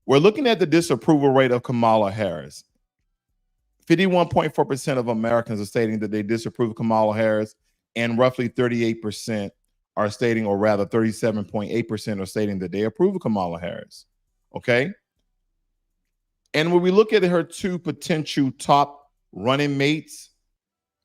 We're looking at the disapproval rate of Kamala Harris. 51.4% of Americans are stating that they disapprove of Kamala Harris, and roughly 38% are stating, or rather 37.8% are stating that they approve of Kamala Harris. Okay? And when we look at her two potential top running mates,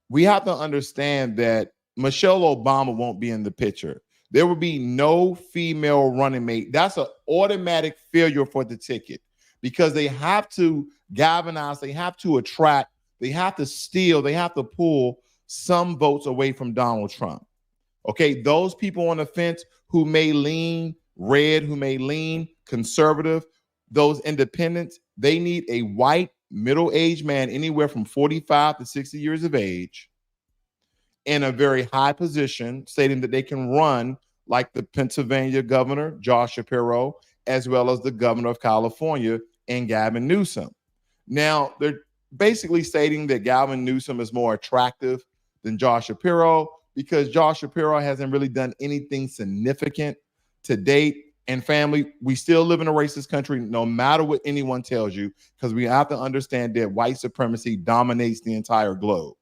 we have to understand that Michelle Obama won't be in the picture. There will be no female running mate. That's an automatic failure for the ticket because they have to galvanize, they have to attract, they have to steal, they have to pull some votes away from Donald Trump. Okay, those people on the fence who may lean red, who may lean conservative, those independents, they need a white middle-aged man anywhere from 45 to 60 years of age in a very high position, stating that they can run like the Pennsylvania governor, Josh Shapiro, as well as the governor of California and Gavin Newsom. Now, they're basically stating that Gavin Newsom is more attractive than Josh Shapiro because Josh Shapiro hasn't really done anything significant to date. And family, we still live in a racist country, no matter what anyone tells you, because we have to understand that white supremacy dominates the entire globe.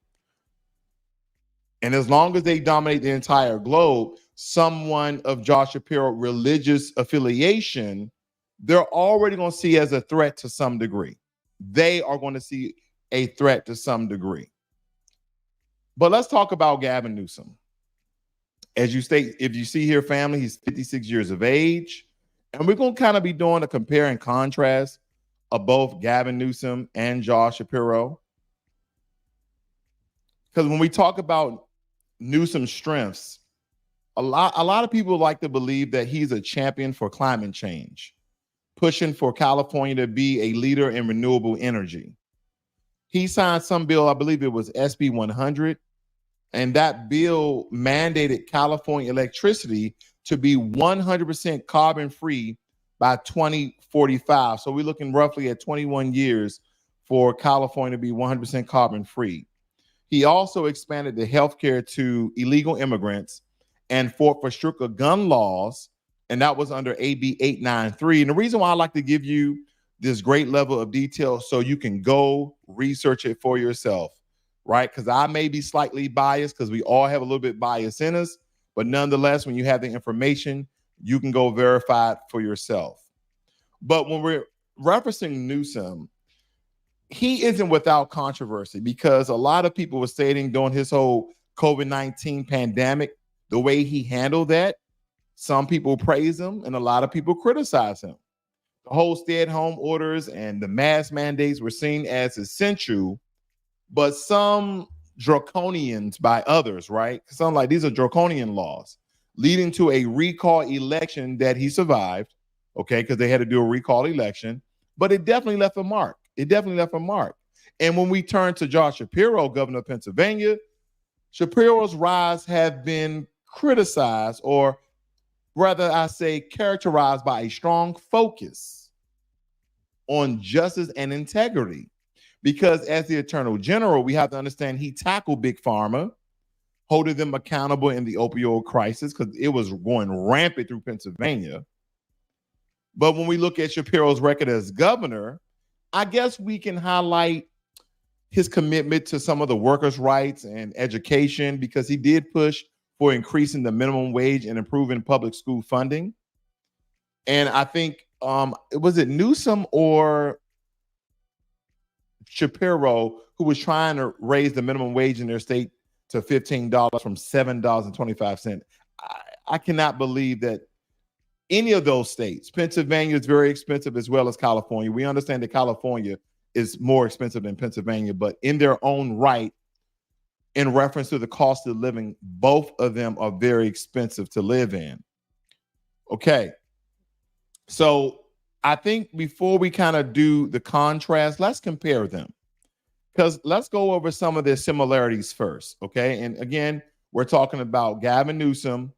And as long as they dominate the entire globe, someone of Josh Shapiro religious affiliation, they're already going to see as a threat to some degree. They are going to see a threat to some degree. But let's talk about Gavin Newsom. As you state, if you see here, family, he's 56 years of age. And we're going to kind of be doing a compare and contrast of both Gavin Newsom and Josh Shapiro. Because when we talk about Newsom's strengths, a lot of people like to believe that he's a champion for climate change, pushing for California to be a leader in renewable energy. He signed some bill, I believe it was SB 100, and that bill mandated California electricity to be 100% carbon free by 2045. So we're looking roughly at 21 years for California to be 100% carbon free. He also expanded the healthcare to illegal immigrants and fought for stricter gun laws, and that was under AB 893. And the reason why I like to give you this great level of detail so you can go research it for yourself, right? Because I may be slightly biased because we all have a little bit bias in us, but nonetheless, when you have the information, you can go verify it for yourself. But when we're referencing Newsom, he isn't without controversy because a lot of people were stating during his whole COVID-19 pandemic, the way he handled that, some people praise him and a lot of people criticize him. The whole stay-at-home orders and the mask mandates were seen as essential, but some draconians by others, right? Some like these are draconian laws leading to a recall election that he survived, okay, because they had to do a recall election, but it definitely left a mark. It definitely left a mark. And when we turn to Josh Shapiro, governor of Pennsylvania, Shapiro's rise have been criticized, or rather I say characterized by a strong focus on justice and integrity. Because as the Attorney General, we have to understand he tackled Big Pharma, holding them accountable in the opioid crisis because it was going rampant through Pennsylvania. But when we look at Shapiro's record as governor, I guess we can highlight his commitment to some of the workers' rights and education because he did push for increasing the minimum wage and improving public school funding. And I think, was it Newsom or Shapiro who was trying to raise the minimum wage in their state to $15 from $7.25? I cannot believe that any of those states, Pennsylvania is very expensive as well as California. We understand that California is more expensive than Pennsylvania, but in their own right, in reference to the cost of living, both of them are very expensive to live in. Okay. So I think before we kind of do the contrast, let's compare them. Because let's go over some of their similarities first. Okay. And again, we're talking about Gavin Newsom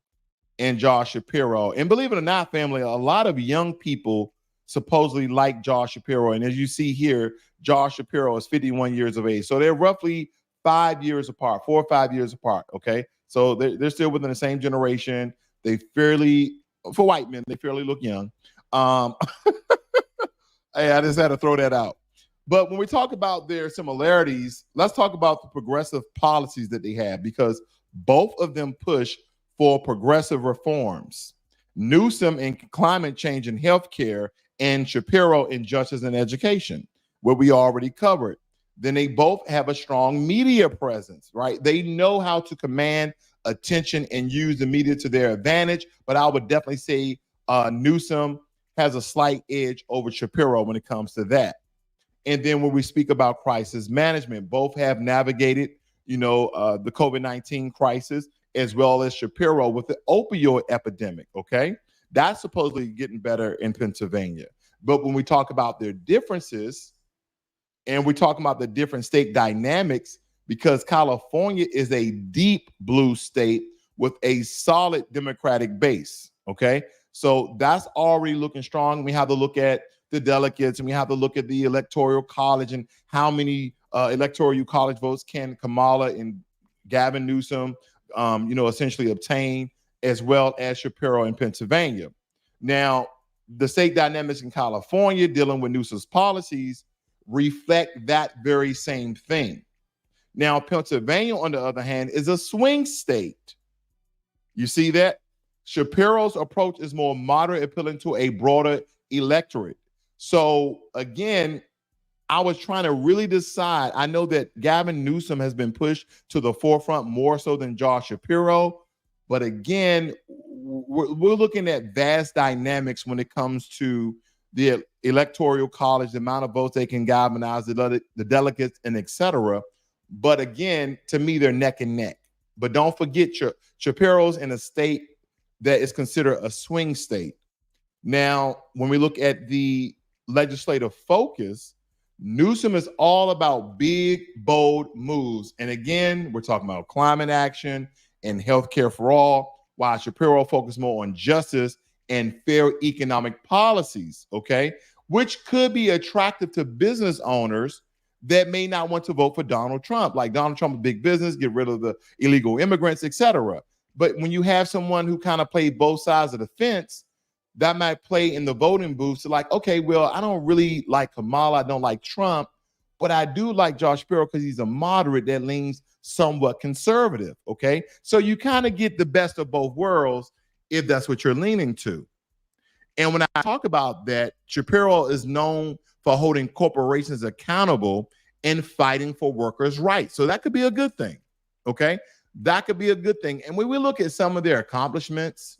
and Josh Shapiro. And believe it or not, family, a lot of young people supposedly like Josh Shapiro. And as you see here, Josh Shapiro is 51 years of age. So they're roughly 5 years apart, 4 or 5 years apart. Okay. So they're still within the same generation. They fairly, for white men, they fairly look young. Hey, I just had to throw that out. But when we talk about their similarities, let's talk about the progressive policies that they have, because both of them push for progressive reforms. Newsom in climate change and healthcare, and Shapiro in justice and education, what we already covered. Then they both have a strong media presence, right? They know how to command attention and use the media to their advantage. But I would definitely say Newsom has a slight edge over Shapiro when it comes to that. And then when we speak about crisis management, both have navigated, the COVID-19 crisis, as well as Shapiro with the opioid epidemic. Okay, that's supposedly getting better in Pennsylvania. But when we talk about their differences, and we talk about the different state dynamics, because California is a deep blue state with a solid Democratic base. Okay, so that's already looking strong. We have to look at the delegates, and we have to look at the electoral college and how many electoral college votes can Kamala and Gavin Newsom, essentially obtain, as well as Shapiro in Pennsylvania. Now, the state dynamics in California dealing with Newsom's policies reflect that very same thing. Now, Pennsylvania, on the other hand, is a swing state. You see that? Shapiro's approach is more moderate, appealing to a broader electorate. So again, I was trying to really decide. I know that Gavin Newsom has been pushed to the forefront more so than Josh Shapiro. But again, we're looking at vast dynamics when it comes to the electoral college, the amount of votes they can galvanize, the delegates, and et cetera. But again, to me, they're neck and neck. But don't forget, Shapiro's in a state that is considered a swing state. Now, when we look at the legislative focus, Newsom is all about big, bold moves. And again, we're talking about climate action and healthcare for all, while Shapiro focused more on justice and fair economic policies, okay, which could be attractive to business owners that may not want to vote for Donald Trump. Like Donald Trump, a big business, get rid of the illegal immigrants, et cetera. But when you have someone who kind of played both sides of the fence, that might play in the voting booth. So like, okay, well, I don't really like Kamala. I don't like Trump, but I do like Josh Shapiro because he's a moderate that leans somewhat conservative. Okay. So you kind of get the best of both worlds if that's what you're leaning to. And when I talk about that, Shapiro is known for holding corporations accountable and fighting for workers' rights. So that could be a good thing. Okay. That could be a good thing. And when we look at some of their accomplishments,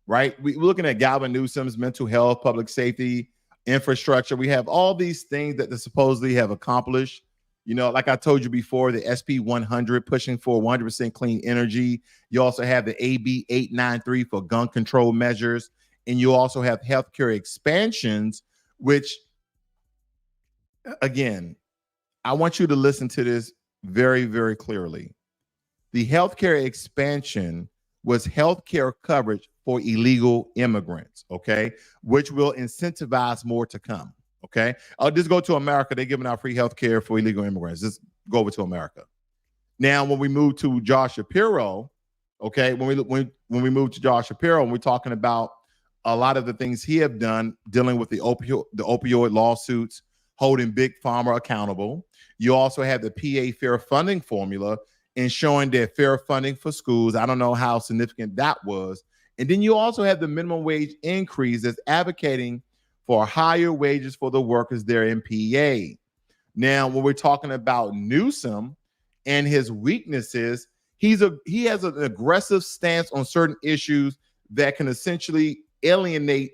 right? We're looking at Gavin Newsom's mental health, public safety, infrastructure. We have all these things that they supposedly have accomplished. Like I told you before, the SP 100 pushing for 100% clean energy. You also have the AB 893 for gun control measures. And you also have healthcare expansions, which, again, I want you to listen to this very, very clearly. The healthcare expansion was healthcare coverage for illegal immigrants, okay, which will incentivize more to come, okay? I'll just go to America. They're giving out free healthcare for illegal immigrants. Just go over to America. Now, when we move to Josh Shapiro, okay, when we move to Josh Shapiro, and we're talking about a lot of the things he have done dealing with the opioid lawsuits, holding Big Pharma accountable. You also have the PA fair funding formula, ensuring that fair funding for schools. I don't know how significant that was. And then you also have the minimum wage increase that's advocating for higher wages for the workers there in PA. Now, when we're talking about Newsom and his weaknesses, he has an aggressive stance on certain issues that can essentially alienate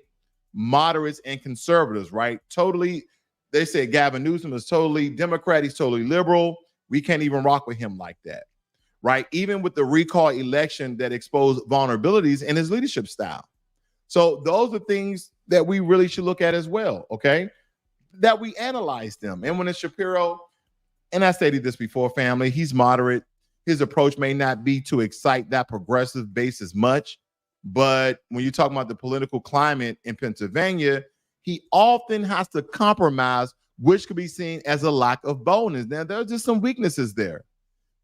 moderates and conservatives, right? Totally, they say Gavin Newsom is totally Democrat, he's totally liberal. We can't even rock with him like that, right? Even with the recall election that exposed vulnerabilities in his leadership style. So those are things that we really should look at as well, okay? That we analyze them. And when it's Shapiro, and I stated this before, family, he's moderate. His approach may not be to excite that progressive base as much, but when you talk about the political climate in Pennsylvania, he often has to compromise, which could be seen as a lack of boldness. Now, there are just some weaknesses there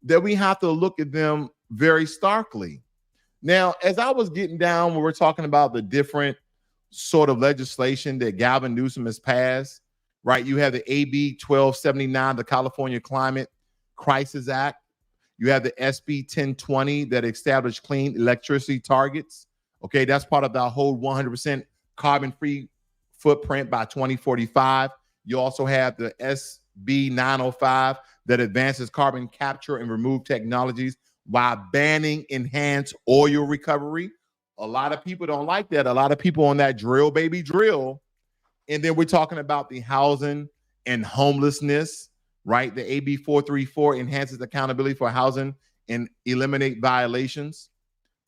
that we have to look at them very starkly. Now, as I was getting down, when we're talking about the different sort of legislation that Gavin Newsom has passed, right? You have the AB 1279, the California Climate Crisis Act. You have the SB 1020 that established clean electricity targets. Okay, that's part of the whole 100% carbon-free footprint by 2045. You also have the SB 905 that advances carbon capture and remove technologies while banning enhanced oil recovery. A lot of people don't like that. A lot of people on that drill, baby, drill. And then we're talking about the housing and homelessness, right? The AB 434 enhances accountability for housing and eliminate violations,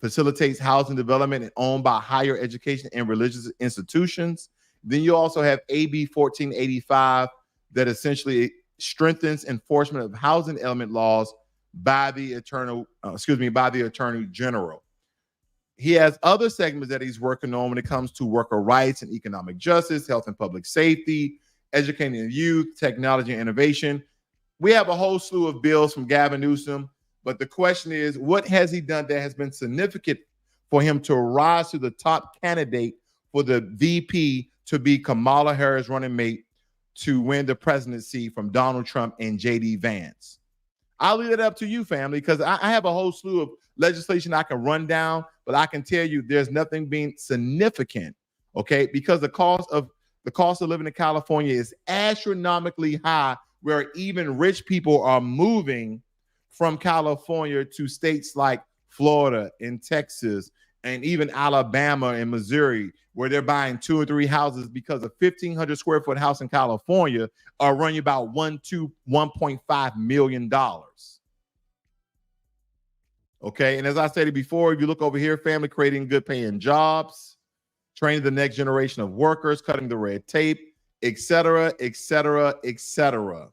facilitates housing development and owned by higher education and religious institutions. Then you also have AB 1485 that essentially strengthens enforcement of housing element laws by the Attorney General. He has other segments that he's working on when it comes to worker rights and economic justice, health and public safety, educating the youth, technology and innovation. We have a whole slew of bills from Gavin Newsom, but the question is, what has he done that has been significant for him to rise to the top candidate for the VP to be Kamala Harris running mate to win the presidency from Donald Trump and J.D. Vance? I'll leave it up to you, family, because I have a whole slew of legislation I can run down, but I can tell you there's nothing being significant, okay? Because the cost of living in California is astronomically high, where even rich people are moving from California to states like Florida and Texas and even Alabama and Missouri, where they're buying 2 or 3 houses because a 1,500 square foot house in California are running about $1.5 million. Okay, and as I stated before, if you look over here, family, creating good paying jobs, training the next generation of workers, cutting the red tape, etc., etc., etc.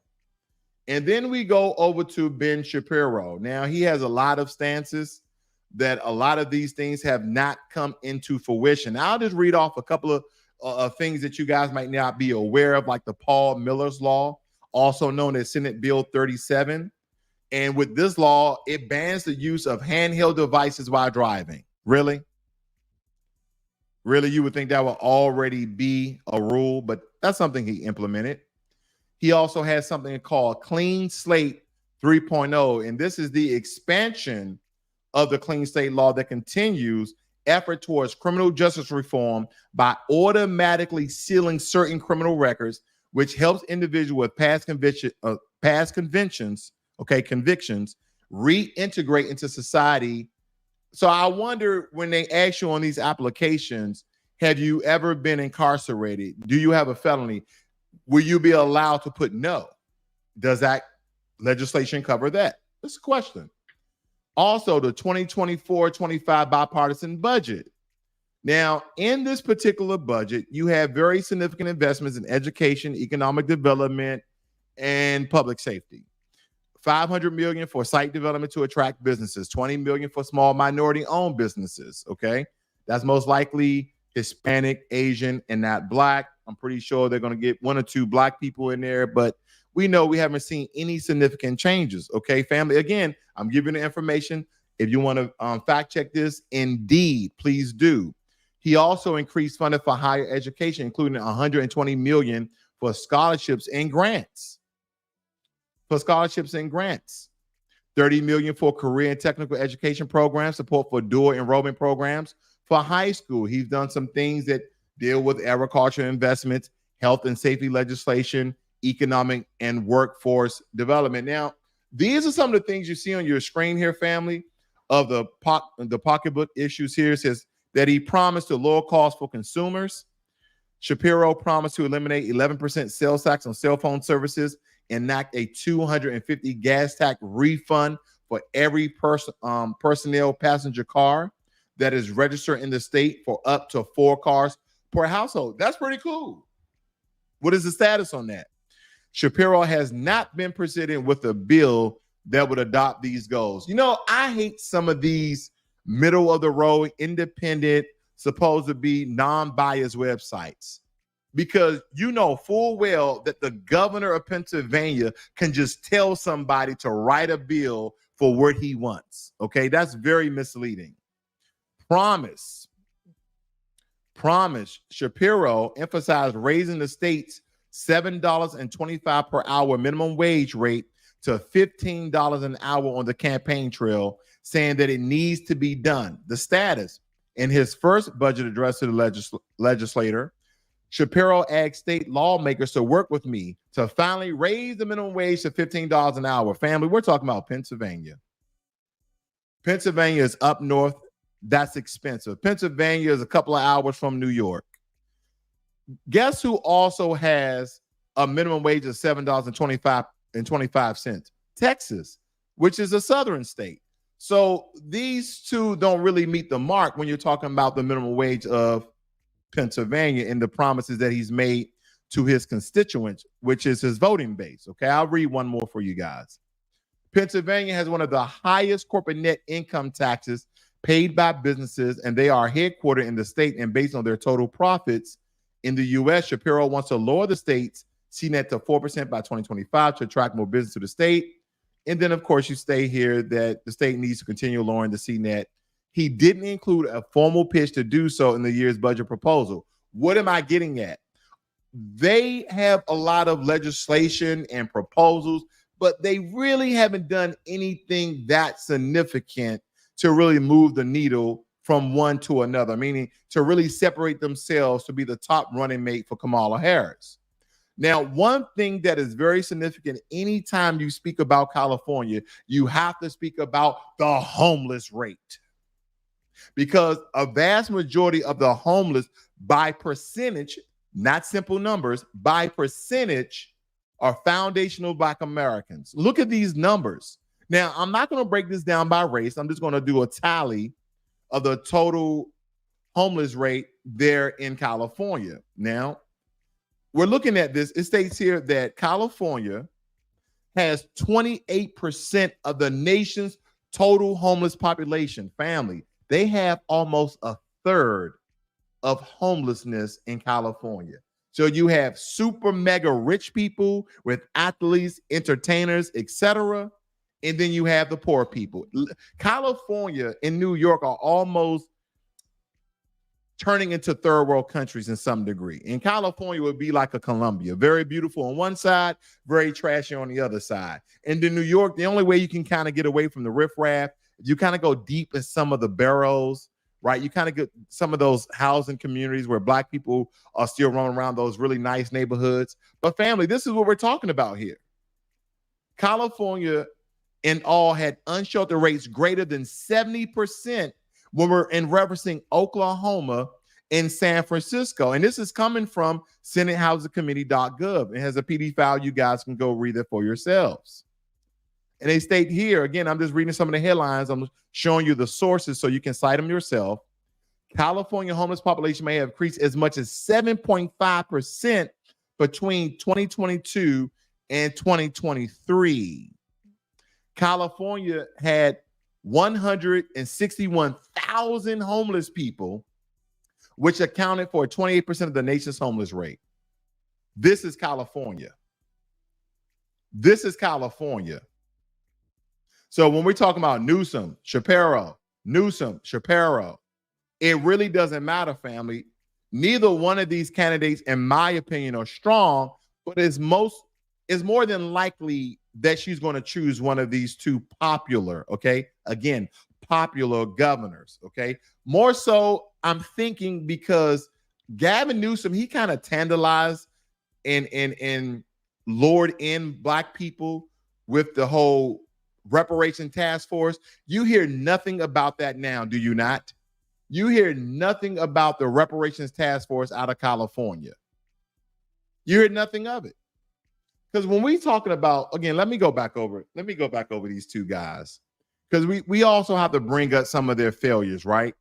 And then we go over to Ben Shapiro. Now, he has a lot of stances that a lot of these things have not come into fruition. I'll just read off a couple of things that you guys might not be aware of, like the Paul Miller's Law, also known as Senate Bill 37. And with this law, it bans the use of handheld devices while driving. Really? Really, you would think that would already be a rule, but that's something he implemented. He also has something called Clean Slate 3.0, and this is the expansion of the Clean Slate law that continues effort towards criminal justice reform by automatically sealing certain criminal records, which helps individuals with past convictions reintegrate into society. So I wonder, when they ask you on these applications, have you ever been incarcerated? Do you have a felony? Will you be allowed to put no? Does that legislation cover that? That's a question. Also, the 2024-25 bipartisan budget. Now, in this particular budget, you have very significant investments in education, economic development, and public safety. $500 million for site development to attract businesses, $20 million for small minority-owned businesses, okay? That's most likely Hispanic, Asian, and not Black. I'm pretty sure they're going to get 1 or 2 Black people in there, but we know we haven't seen any significant changes, okay, family? Again, I'm giving the information. If you want to fact check this, indeed, please do. He also increased funding for higher education, including $120 million for scholarships and grants. $30 million for career and technical education programs, support for dual enrollment programs for high school. He's done some things that deal with agriculture investments, health and safety legislation, economic and workforce development. Now, these are some of the things you see on your screen here, family, of the pocketbook issues here. It says that he promised to lower costs for consumers. Shapiro promised to eliminate 11% sales tax on cell phone services, enact a $250 gas tax refund for every personnel passenger car that is registered in the state for up to 4 cars per household. That's pretty cool. What is the status on that? Shapiro has not been presented with a bill that would adopt these goals. You know, I hate some of these middle of the road, independent, supposed to be non-biased websites, because you know full well that the governor of Pennsylvania can just tell somebody to write a bill for what he wants. Okay, that's very misleading. Promise promised. Shapiro emphasized raising the state's $7.25 per hour minimum wage rate to $15 an hour on the campaign trail, saying that it needs to be done. The status. In his first budget address to the legislator, Shapiro asked state lawmakers to work with me to finally raise the minimum wage to $15 an hour. Family, we're talking about Pennsylvania. Pennsylvania is up north. That's expensive. Pennsylvania is a couple of hours from New York. Guess who also has a minimum wage of $7.25? Texas, which is a southern state. So these two don't really meet the mark when you're talking about the minimum wage of Pennsylvania and the promises that he's made to his constituents, which is his voting base. Okay, I'll read one more for you guys. Pennsylvania has one of the highest corporate net income taxes paid by businesses, and they are headquartered in the state and based on their total profits. In the U.S., Shapiro wants to lower the state's CNET to 4% by 2025 to attract more business to the state. And then, of course, you stay here that the state needs to continue lowering the CNET. He didn't include a formal pitch to do so in the year's budget proposal. What am I getting at? They have a lot of legislation and proposals, but they really haven't done anything that significant to really move the needle from one to another, meaning to really separate themselves to be the top running mate for Kamala Harris. Now, one thing that is very significant anytime you speak about California, you have to speak about the homeless rate, because a vast majority of the homeless by percentage, not simple numbers, by percentage are foundational Black Americans. Look at these numbers. Now, I'm not going to break this down by race. I'm just going to do a tally of the total homeless rate there in California. Now, we're looking at this. It states here that California has 28% of the nation's total homeless population. Family, they have almost a third of homelessness in California. So you have super mega rich people with athletes, entertainers, etc. And then you have the poor people. California and New York are almost turning into third world countries in some degree. And California would be like a Colombia, very beautiful on one side, very trashy on the other side. And in New York, the only way you can kind of get away from the riffraff, you kind of go deep in some of the boroughs, right? You kind of get some of those housing communities where Black people are still running around those really nice neighborhoods. But family, this is what we're talking about here. California in all had unsheltered rates greater than 70% when we're in referencing Oklahoma and San Francisco. And this is coming from SenateHousingCommittee.gov. It has a PD file. You guys can go read it for yourselves. And they state here, again, I'm just reading some of the headlines. I'm showing you the sources so you can cite them yourself. California homeless population may have increased as much as 7.5% between 2022 and 2023. California had 161,000 homeless people, which accounted for 28% of the nation's homeless rate. This is California. This is California. So when we're talking about Newsom, Shapiro, it really doesn't matter, family. Neither one of these candidates, in my opinion, are strong, but it's more than likely that she's going to choose one of these two popular, okay? Again, popular governors, okay? More so, I'm thinking because Gavin Newsom, he kind of tantalized and lured in Black people with the whole reparation task force. You hear nothing about that now, do you not? You hear nothing about the reparations task force out of California. You hear nothing of it. Because when we talking about, again, let me go back over these two guys. Because we also have to bring up some of their failures, right?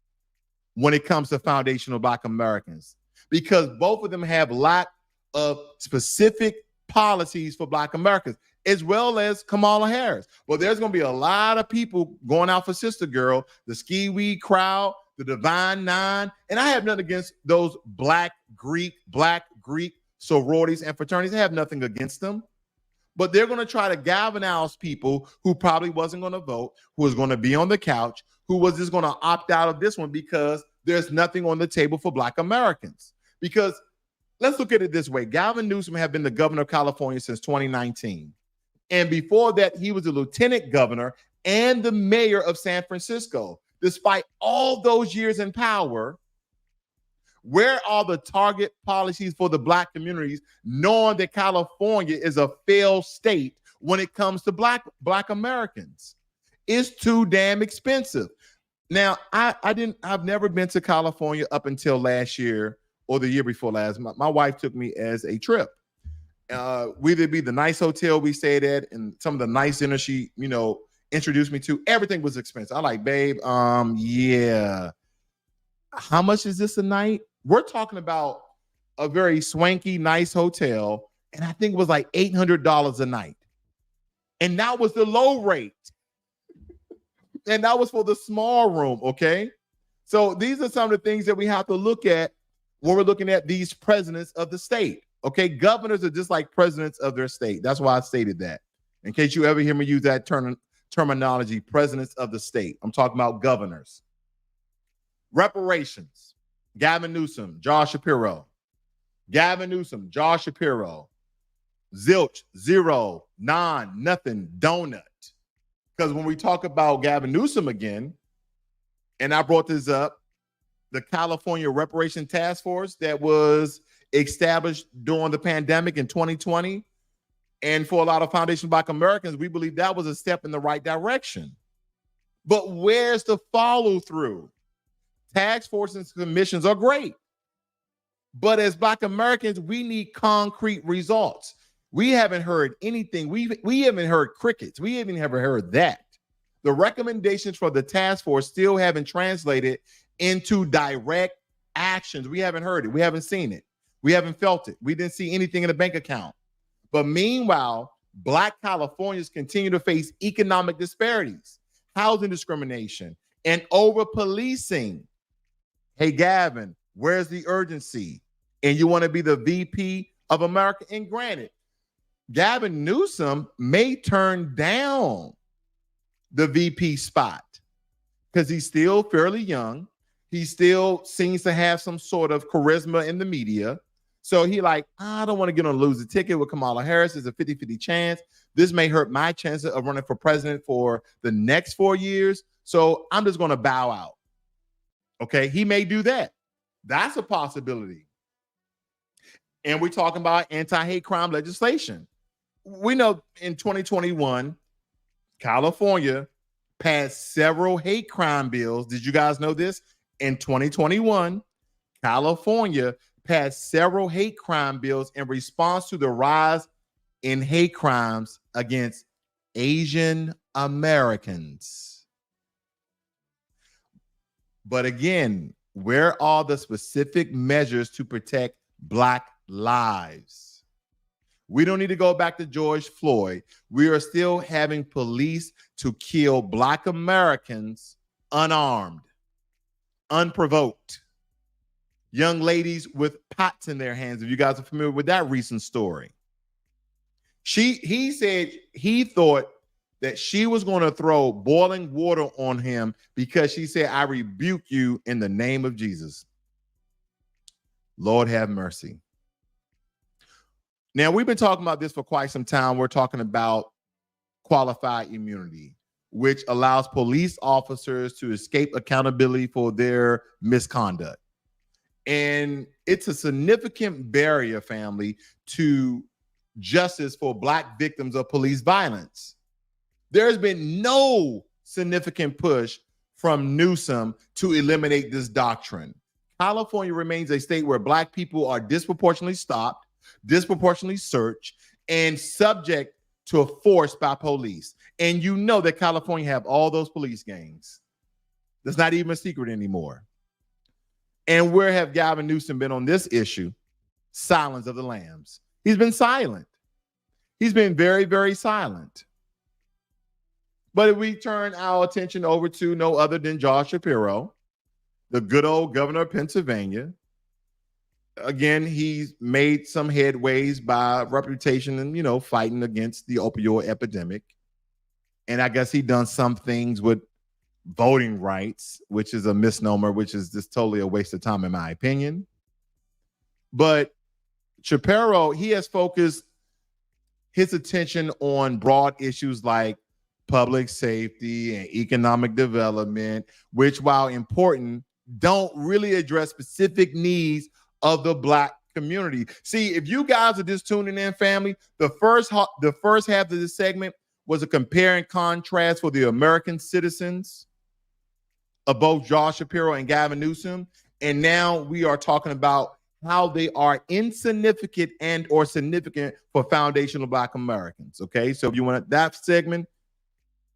When it comes to foundational Black Americans. Because both of them have lack of specific policies for Black Americans, as well as Kamala Harris. But there's going to be a lot of people going out for Sister Girl, the Ski Weed crowd, the Divine Nine. And I have nothing against those Black Greek sororities and fraternities. I have nothing against them. But they're going to try to galvanize people who probably wasn't going to vote, who was going to be on the couch, who was just going to opt out of this one because there's nothing on the table for Black Americans. Because let's look at it this way. Gavin Newsom had been the governor of California since 2019. And before that, he was the lieutenant governor and the mayor of San Francisco. Despite all those years in power, where are the target policies for the Black communities, knowing that California is a failed state when it comes to Black Americans? It's too damn expensive. Now, I've never been to California up until last year or the year before last. My wife took me as a trip. Whether it be the nice hotel we stayed at and some of the nice dinner she, introduced me to, everything was expensive. I like, babe, yeah. How much is this a night? We're talking about a very swanky, nice hotel, and I think it was like $800 a night. And that was the low rate. And that was for the small room, okay? So these are some of the things that we have to look at when we're looking at these presidents of the state, okay? Governors are just like presidents of their state. That's why I stated that. In case you ever hear me use that terminology, presidents of the state. I'm talking about governors. Reparations. Gavin Newsom, Josh Shapiro. Gavin Newsom, Josh Shapiro. Zilch, zero, none, nothing, donut. Because when we talk about Gavin Newsom again, and I brought this up, the California Reparation Task Force that was established during the pandemic in 2020, and for a lot of Foundation Black Americans, we believe that was a step in the right direction. But where's the follow through? Task forces and commissions are great. But as Black Americans, we need concrete results. We haven't heard anything. We haven't heard crickets. We haven't ever heard that. The recommendations for the task force still haven't translated into direct actions. We haven't heard it. We haven't seen it. We haven't felt it. We didn't see anything in the bank account. But meanwhile, Black Californians continue to face economic disparities, housing discrimination, and over-policing. Hey, Gavin, where's the urgency? And you want to be the VP of America? And granted, Gavin Newsom may turn down the VP spot because he's still fairly young. He still seems to have some sort of charisma in the media. So he like, I don't want to get on a losing ticket with Kamala Harris. There's a 50-50 chance. This may hurt my chances of running for president for the next 4 years. So I'm just going to bow out. Okay, he may do that. That's a possibility. And we're talking about anti-hate crime legislation. We know in 2021, California passed several hate crime bills. Did you guys know this? In 2021, California passed several hate crime bills in response to the rise in hate crimes against Asian Americans. But again, where are the specific measures to protect Black lives? We don't need to go back to George Floyd. We are still having police to kill Black Americans unarmed, unprovoked. Young ladies with pots in their hands. If you guys are familiar with that recent story. He said he thought that she was going to throw boiling water on him because she said, I rebuke you in the name of Jesus. Lord have mercy. Now, we've been talking about this for quite some time. We're talking about qualified immunity, which allows police officers to escape accountability for their misconduct. And it's a significant barrier, family, to justice for Black victims of police violence. There's been no significant push from Newsom to eliminate this doctrine. California remains a state where Black people are disproportionately stopped, disproportionately searched, and subject to a force by police. And you know that California have all those police gangs. That's not even a secret anymore. And where have Gavin Newsom been on this issue? Silence of the lambs. He's been silent. He's been very, very silent. But if we turn our attention over to no other than Josh Shapiro, the good old governor of Pennsylvania, again, he's made some headways by reputation and, fighting against the opioid epidemic. And I guess he done some things with voting rights, which is a misnomer, which is just totally a waste of time in my opinion. But Shapiro, he has focused his attention on broad issues like public safety and economic development, which, while important, don't really address specific needs of the Black community. See, if you guys are just tuning in, family, the first half of this segment was a compare and contrast for the American citizens of both Josh Shapiro and Gavin Newsom. And now we are talking about how they are insignificant and or significant for foundational Black Americans. Okay, so if you want that segment,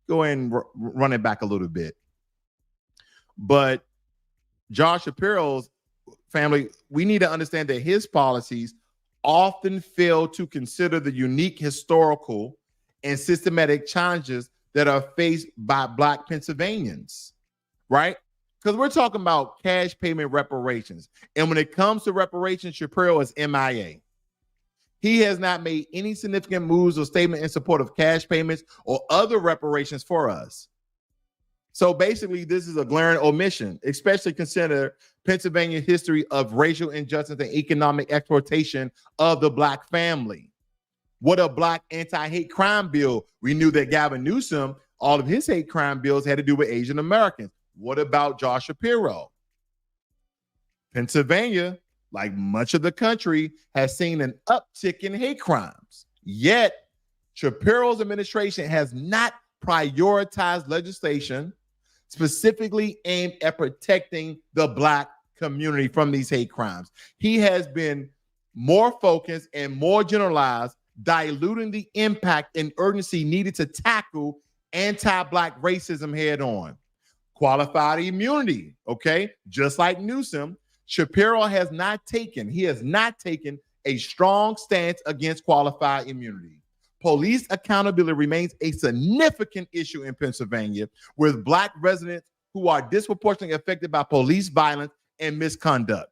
go ahead and run it back a little bit. But Josh Shapiro's family, we need to understand that his policies often fail to consider the unique historical and systematic challenges that are faced by Black Pennsylvanians, right? Because we're talking about cash payment reparations. And when it comes to reparations, Shapiro is MIA. He has not made any significant moves or statement in support of cash payments or other reparations for us. So basically, this is a glaring omission, especially consider Pennsylvania's history of racial injustice and economic exploitation of the Black family. What a Black anti-hate crime bill. We knew that Gavin Newsom, all of his hate crime bills had to do with Asian Americans. What about Josh Shapiro? Pennsylvania, like much of the country, has seen an uptick in hate crimes. Yet, Shapiro's administration has not prioritized legislation specifically aimed at protecting the Black community from these hate crimes. He has been more focused and more generalized, diluting the impact and urgency needed to tackle anti-Black racism head on. Qualified immunity, okay? Just like Newsom, Shapiro has not taken a strong stance against qualified immunity. Police accountability remains a significant issue in Pennsylvania, with Black residents who are disproportionately affected by police violence and misconduct.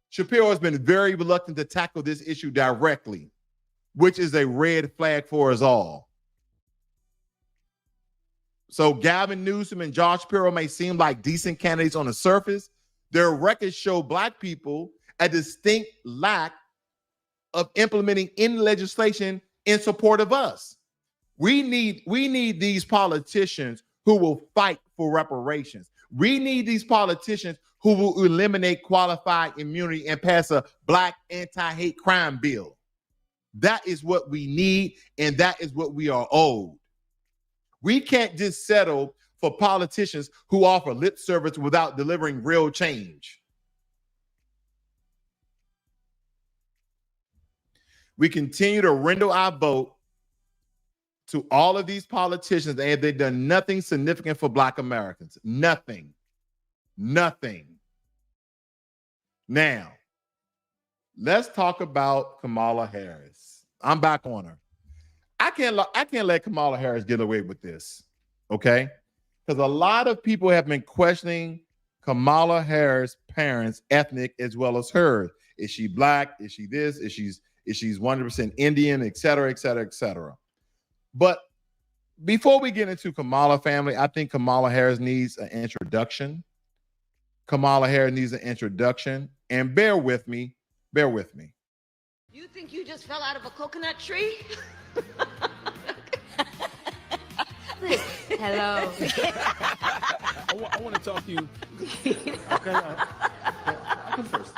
Shapiro has been very reluctant to tackle this issue directly, which is a red flag for us all. So Gavin Newsom and Josh Shapiro may seem like decent candidates on the surface. Their records show Black people a distinct lack of implementing any legislation in support of us. We need these politicians who will fight for reparations. We need these politicians who will eliminate qualified immunity and pass a Black anti-hate crime bill. That is what we need, and that is what we are owed. We can't just settle for politicians who offer lip service without delivering real change. We continue to render our vote to all of these politicians, and they've done nothing significant for Black Americans. Nothing. Nothing. Now, let's talk about Kamala Harris. I'm back on her. I can't let Kamala Harris get away with this, okay? Because a lot of people have been questioning Kamala Harris' parents' ethnic as well as hers. Is she Black? Is she this? Is she's 100% Indian, et cetera, et cetera, et cetera. But before we get into Kamala family, I think Kamala Harris needs an introduction. Kamala Harris needs an introduction. And bear with me. You think you just fell out of a coconut tree? Hello. I want to talk to you. Okay, I can first.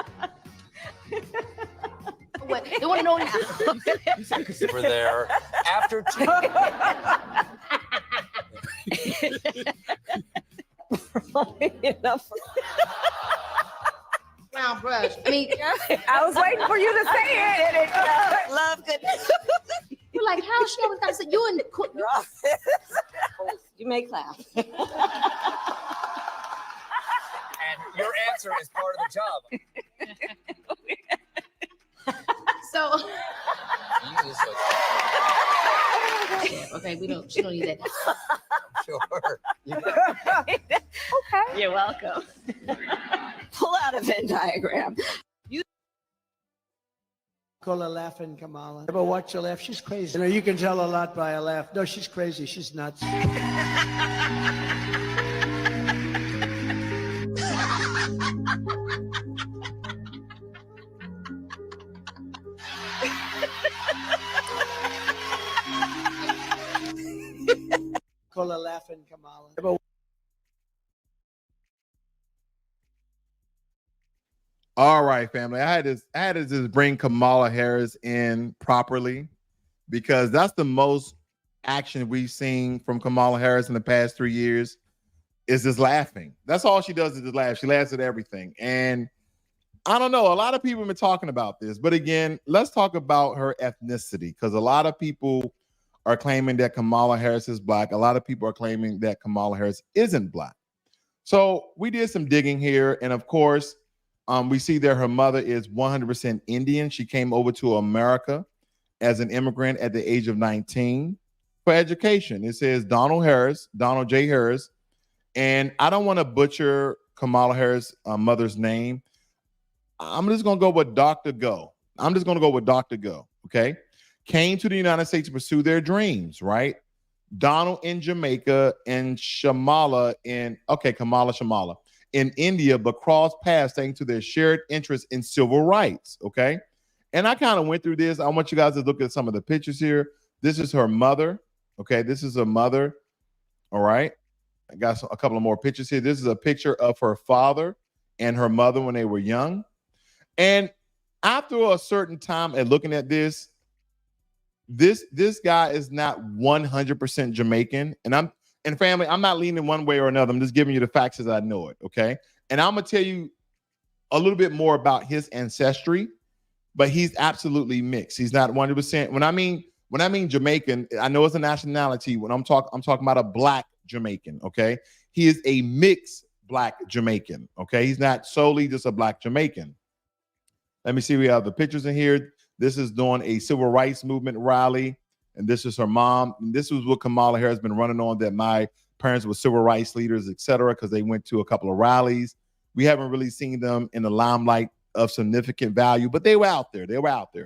What? They want to know You said Over there after two. brown brush. I mean, I was waiting for you to say it. And it love good. You're like, how she always got to say you in the You may clap. And your answer is part of the job. So. Jesus. Okay, she don't need that. Sure. okay. You're welcome. Pull out a Venn diagram. call her laughing Kamala. Ever watch her laugh? She's crazy. You know, you can tell a lot by her laugh. No, she's crazy. She's nuts. Call her laughing Kamala. Ever All right, family. I had to just bring Kamala Harris in properly because that's the most action we've seen from Kamala Harris in the past 3 years is just laughing. That's all she does is just laugh. She laughs at everything. And I don't know, a lot of people have been talking about this, but again, let's talk about her ethnicity because a lot of people are claiming that Kamala Harris is black. A lot of people are claiming that Kamala Harris isn't black. So we did some digging here. And of course, we see that her mother is 100% Indian. She came over to America as an immigrant at the age of 19 for education. It says Donald J. Harris. And I don't want to butcher Kamala Harris' mother's name. I'm just going to go with Dr. Go. Okay? Came to the United States to pursue their dreams, right? Donald in Jamaica and Kamala Shamala in India, but crossed paths thanks to their shared interest in civil rights, okay? And I kind of went through this. I want you guys to look at some of the pictures here. This is her mother, okay? This is her mother, all right? I got a couple of more pictures here. This is a picture of her father and her mother when they were young. And after a certain time at looking at this guy is not 100% Jamaican. And family, I'm not leaning one way or another. I'm just giving you the facts as I know it, okay? And I'm going to tell you a little bit more about his ancestry, but he's absolutely mixed. He's not 100%. When I mean Jamaican, I know it's a nationality. When I'm talking about a black Jamaican, okay? He is a mixed black Jamaican, okay? He's not solely just a black Jamaican. Let me see. We have the pictures in here. This is during a civil rights movement rally. And this is her mom. And this was what Kamala Harris has been running on, that my parents were civil rights leaders, et cetera, because they went to a couple of rallies. We haven't really seen them in the limelight of significant value, but they were out there.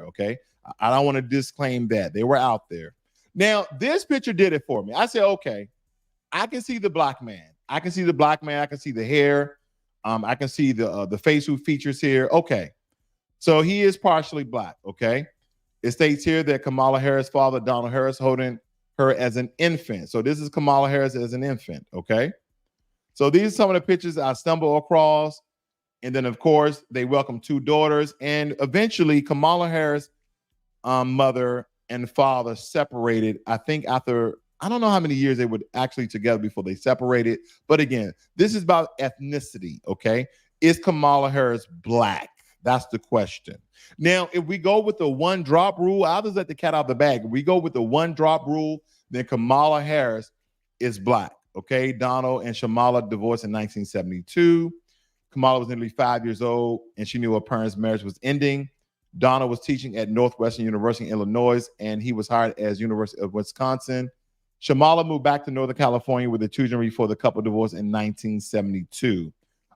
Okay? I don't want to disclaim that. They were out there. Now, this picture did it for me. I said, okay, I can see the black man. I can see the hair. I can see the facial features here. Okay. So he is partially black, okay? It states here that Kamala Harris' father, Donald Harris, holding her as an infant. So this is Kamala Harris as an infant, okay? So these are some of the pictures I stumbled across. And then, of course, they welcome 2 daughters. And eventually, Kamala Harris' mother and father separated, I think after, I don't know how many years they were actually together before they separated. But again, this is about ethnicity, okay? Is Kamala Harris black? That's the question. Now, if we go with the one drop rule, I'll just let the cat out of the bag. If we go with the one drop rule, then Kamala Harris is black. Okay. Donald and Shamala divorced in 1972. Kamala was nearly 5 years old and she knew her parents' marriage was ending. Donald was teaching at Northwestern University in Illinois and he was hired as University of Wisconsin. Shamala moved back to Northern California with the children before the couple divorced in 1972.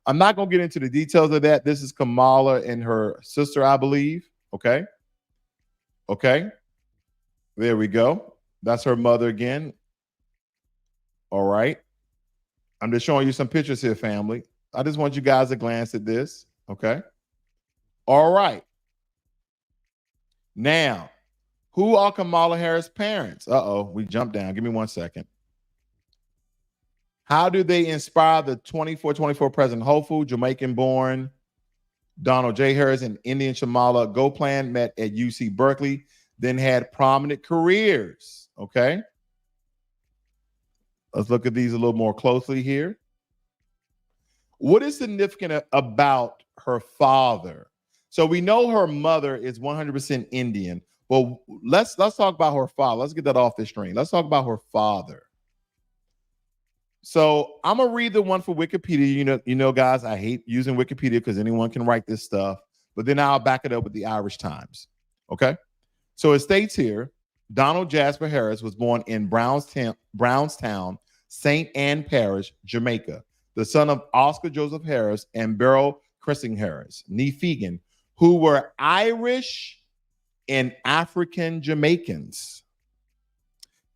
I'm not going to get into the details of that. This is Kamala and her sister, I believe. Okay. There we go. That's her mother again. All right. I'm just showing you some pictures here, family. I just want you guys to glance at this. Okay. All right. Now, who are Kamala Harris' parents? We jumped down. Give me 1 second. How do they inspire the 24 president hopeful, Jamaican-born Donald J. Harris and Indian Shamala Goplan met at UC Berkeley, then had prominent careers, okay? Let's look at these a little more closely here. What is significant about her father? So we know her mother is 100% Indian. Well, let's talk about her father. Let's get that off the screen. Let's talk about her father. So I'm gonna read the one for Wikipedia. You know, guys, I hate using Wikipedia because anyone can write this stuff, but then I'll back it up with the Irish Times. Okay. So it states here, Donald Jasper Harris was born in Brownstown, St. Anne Parish, Jamaica, the son of Oscar Joseph Harris and Beryl Cressing Harris, nee Fegan, who were Irish and African Jamaicans.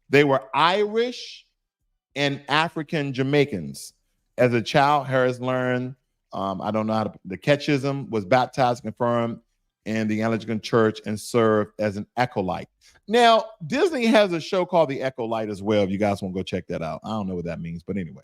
They were Irish and African Jamaicans. As a child, Harris learned, I don't know how to, the catechism, was baptized, confirmed in the Anglican Church, and served as an acolyte. Now, Disney has a show called The Acolyte as well. If you guys want to go check that out. I don't know what that means, but anyway.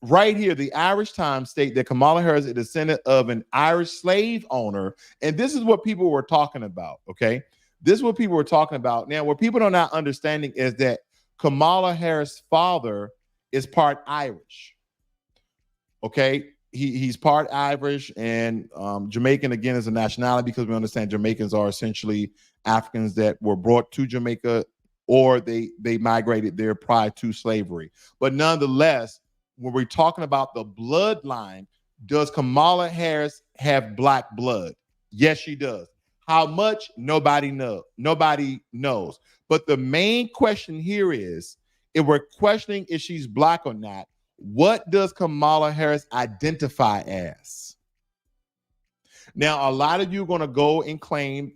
Right here, the Irish Times state that Kamala Harris is a descendant of an Irish slave owner. And this is what people were talking about, okay? This is what people were talking about. Now, what people are not understanding is that Kamala Harris' father is part Irish, okay? He's part Irish, and Jamaican, again, is a nationality, because we understand Jamaicans are essentially Africans that were brought to Jamaica, or they migrated there prior to slavery. But nonetheless, when we're talking about the bloodline, does Kamala Harris have black blood? Yes, she does. How much? Nobody knows. But the main question here is, if we're questioning if she's black or not, what does Kamala Harris identify as? Now, a lot of you are going to go and claim,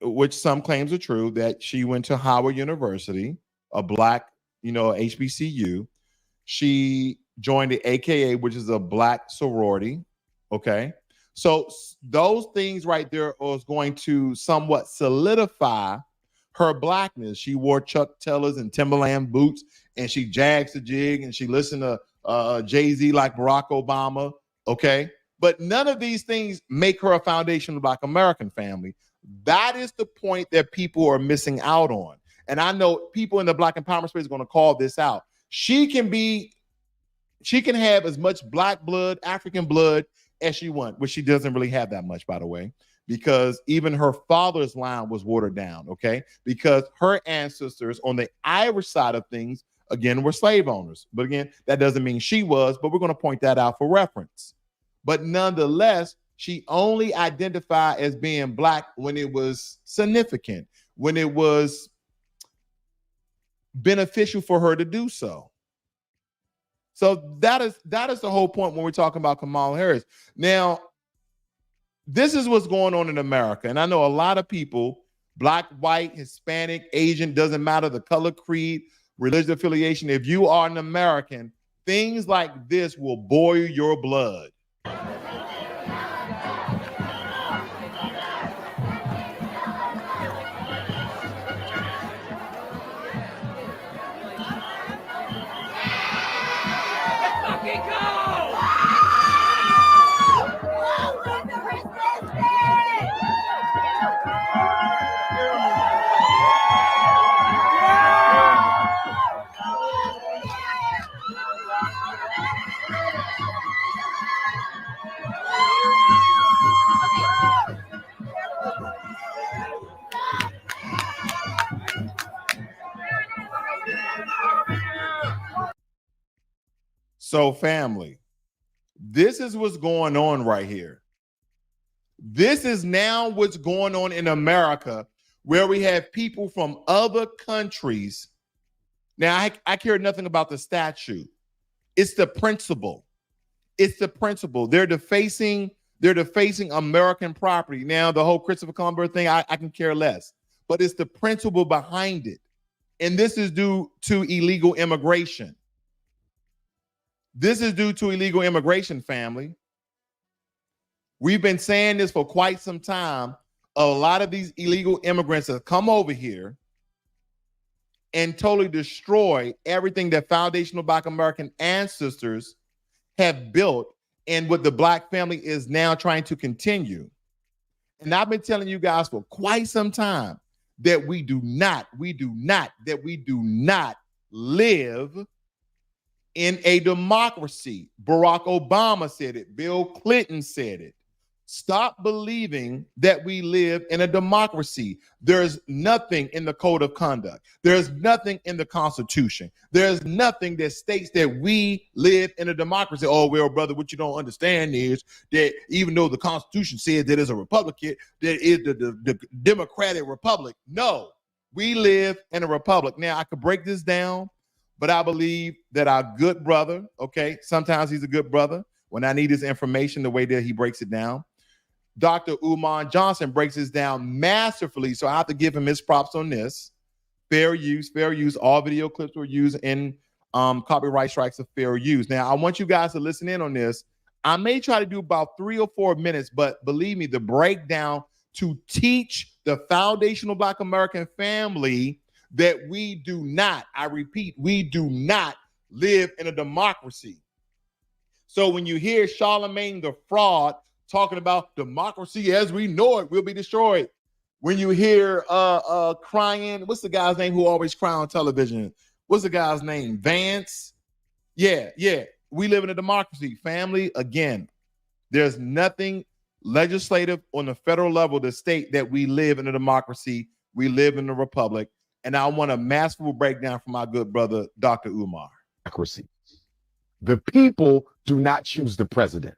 which some claims are true, that she went to Howard University, a black, HBCU. She joined the AKA, which is a black sorority. Okay. So those things right there is going to somewhat solidify her blackness. She wore Chuck Taylors and Timberland boots, and she jags the jig, and she listened to Jay-Z like Barack Obama. Okay. But none of these things make her a foundational Black American family. That is the point that people are missing out on. And I know people in the Black empowerment space are going to call this out. She can have as much black blood, African blood as she wants, which she doesn't really have that much, by the way, because even her father's line was watered down, okay? Because her ancestors on the Irish side of things, again, were slave owners. But again, that doesn't mean she was, but we're going to point that out for reference. But nonetheless, she only identified as being black when it was significant, when it was beneficial for her to do so. So that is the whole point when we're talking about Kamala Harris. Now, this is what's going on in America. And I know a lot of people, black, white, Hispanic, Asian, doesn't matter the color, creed, religious affiliation. If you are an American, things like this will boil your blood. So, family, this is what's going on right here. This is now what's going on in America, where we have people from other countries. Now, I care nothing about the statute. It's the principle. It's the principle. They're defacing American property. Now, the whole Christopher Columbus thing, I can care less. But it's the principle behind it. And this is due to illegal immigration. This is due to illegal immigration, family. We've been saying this for quite some time. A lot of these illegal immigrants have come over here and totally destroy everything that foundational Black American ancestors have built, and what the Black family is now trying to continue. And I've been telling you guys for quite some time that we do not live in a democracy. Barack Obama said it. Bill Clinton said it. Stop believing that we live in a democracy. There's nothing in the code of conduct. There's nothing in the Constitution. There's nothing that states that we live in a democracy. Oh, well, brother, what you don't understand is that even though the Constitution says that it's a republic, that is the Democratic Republic. No, we live in a republic. Now, I could break this down, but I believe that our good brother, okay, sometimes he's a good brother when I need his information, the way that he breaks it down. Dr. Umar Johnson breaks this down masterfully, so I have to give him his props on this. Fair use. All video clips were used in copyright strikes of fair use. Now, I want you guys to listen in on this. I may try to do about 3 or 4 minutes, but believe me, the breakdown to teach the foundational Black American family that we do not, I repeat, we do not live in a democracy. So when you hear Charlemagne the fraud talking about democracy as we know it will be destroyed, when you hear crying, what's the guy's name who always cry on television? What's the guy's name? Vance? Yeah. We live in a democracy. Family, again, there's nothing legislative on the federal level to state that we live in a democracy. We live in a republic. And I want a masterful breakdown from my good brother, Dr. Umar. Democracy. The people do not choose the president.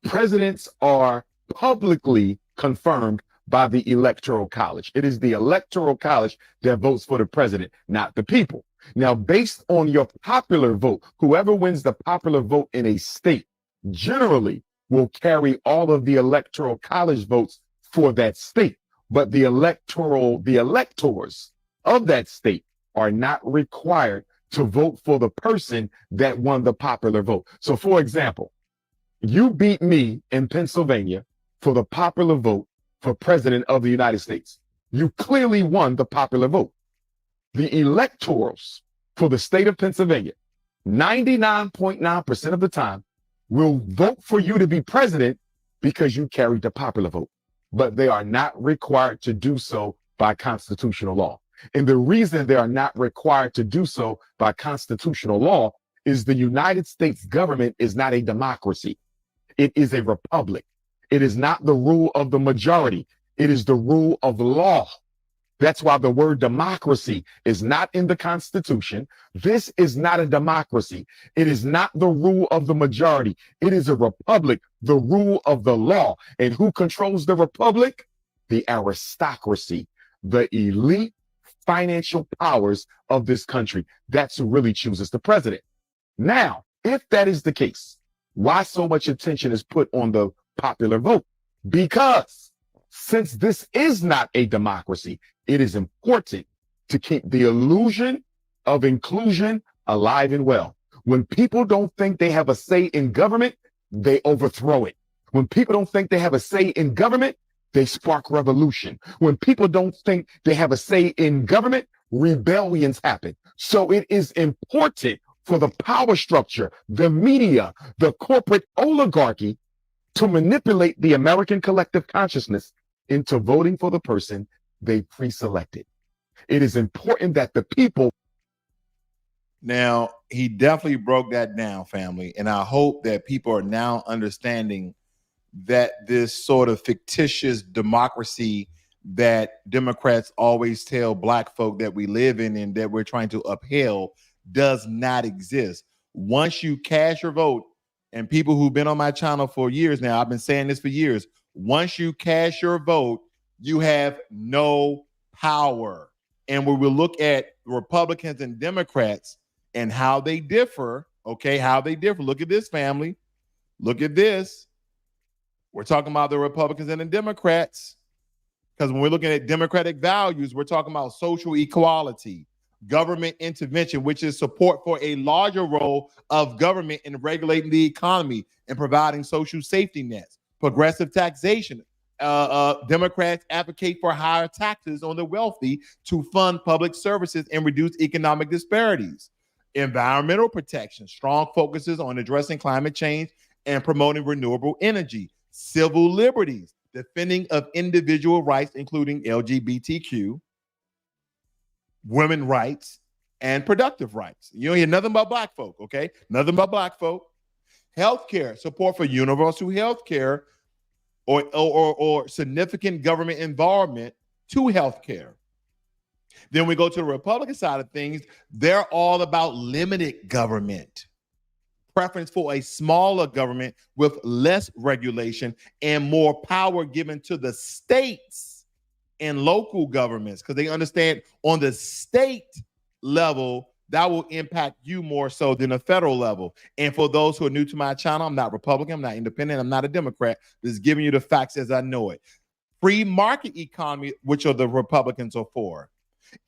Presidents are publicly confirmed by the Electoral College. It is the Electoral College that votes for the president, not the people. Now, based on your popular vote, whoever wins the popular vote in a state generally will carry all of the Electoral College votes for that state. But the electors of that state are not required to vote for the person that won the popular vote. So, for example, you beat me in Pennsylvania for the popular vote for president of the United States. You clearly won the popular vote. The electors for the state of Pennsylvania, 99.9% of the time, will vote for you to be president because you carried the popular vote. But they are not required to do so by constitutional law. And the reason they are not required to do so by constitutional law is the United States government is not a democracy. It is a republic. It is not the rule of the majority. It is the rule of law. That's why the word democracy is not in the Constitution. This is not a democracy. It is not the rule of the majority. It is a republic, the rule of the law. And who controls the republic? The aristocracy, the elite financial powers of this country. That's who really chooses the president. Now, if that is the case, why so much attention is put on the popular vote? Because since this is not a democracy, it is important to keep the illusion of inclusion alive and well. When people don't think they have a say in government, they overthrow it. When people don't think they have a say in government, they spark revolution. When people don't think they have a say in government, rebellions happen. So it is important for the power structure, the media, the corporate oligarchy to manipulate the American collective consciousness into voting for the person they pre-selected. It is important that the people. Now, he definitely broke that down, family. And I hope that people are now understanding that this sort of fictitious democracy that Democrats always tell Black folk that we live in and that we're trying to upheld does not exist. Once you cast your vote, and people who've been on my channel for years now, I've been saying this for years, once you cast your vote, you have no power. And when we look at Republicans and Democrats and how they differ, okay, how they differ. Look at this, family. Look at this. We're talking about the Republicans and the Democrats, because when we're looking at democratic values, we're talking about social equality, government intervention, which is support for a larger role of government in regulating the economy and providing social safety nets, progressive taxation. Democrats advocate for higher taxes on the wealthy to fund public services and reduce economic disparities. Environmental protection, strong focuses on addressing climate change and promoting renewable energy. Civil liberties, defending of individual rights, including LGBTQ, women rights, and productive rights. You don't hear nothing about Black folk, okay? Nothing about Black folk. Healthcare, support for universal healthcare or significant government involvement to healthcare. Then we go to the Republican side of things. They're all about limited government, preference for a smaller government with less regulation and more power given to the states and local governments, because they understand on the state level, that will impact you more so than a federal level. And for those who are new to my channel, I'm not Republican, I'm not independent, I'm not a Democrat. Just giving you the facts as I know it. Free market economy, which are the Republicans are for.